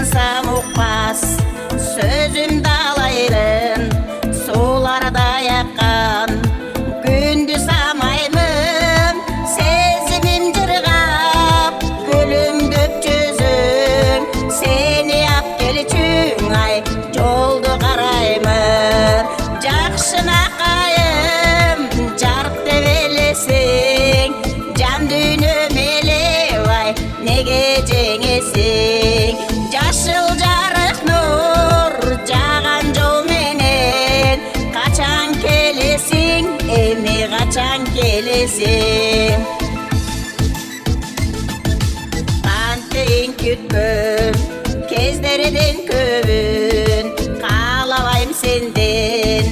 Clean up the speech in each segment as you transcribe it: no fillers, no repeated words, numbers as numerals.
Sığlansam uqpas sözümde alayırın, sularda yakkan gündüz amaymın. Sezimim cırgap gülüm döpçüzün, seni yap gelçün ay joldu qarayman. Жақшына қайым жарық деп елесің, жан дүйнөм елебай неге жеңесің. Жашыл жарық нур жаған жол менен, қачан келесің, эми қачан келесің. Кантейин күткөн кездерден көбүн, каалабайм сенден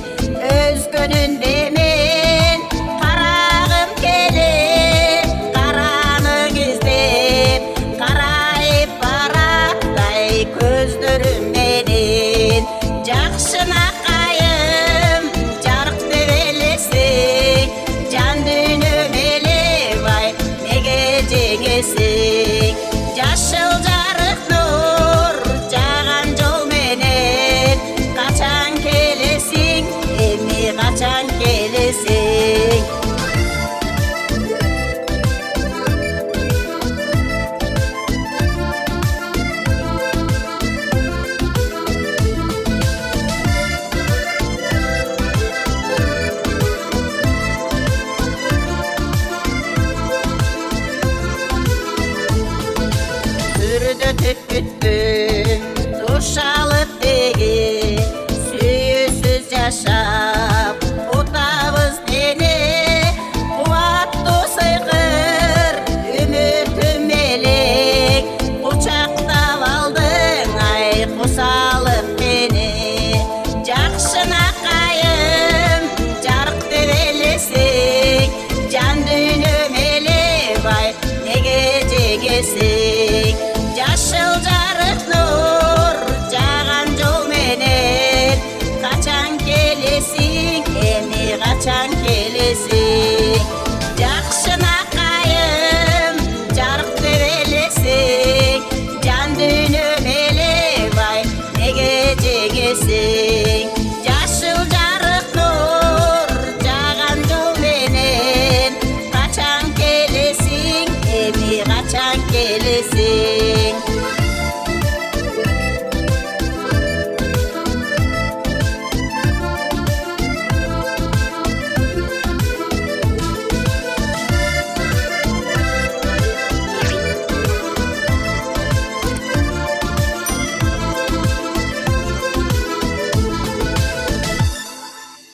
өзгөнүн демен. Карагым келет караның издеп, карайып бараттай көздөрүм менен. Жакшына кайым жарык деп элесең, жан дүйнөм элебай неге жеңесең. Жашыл жарык нур жаган жол менен, качан келесиң, эми качан келесиң. Сүрдө түп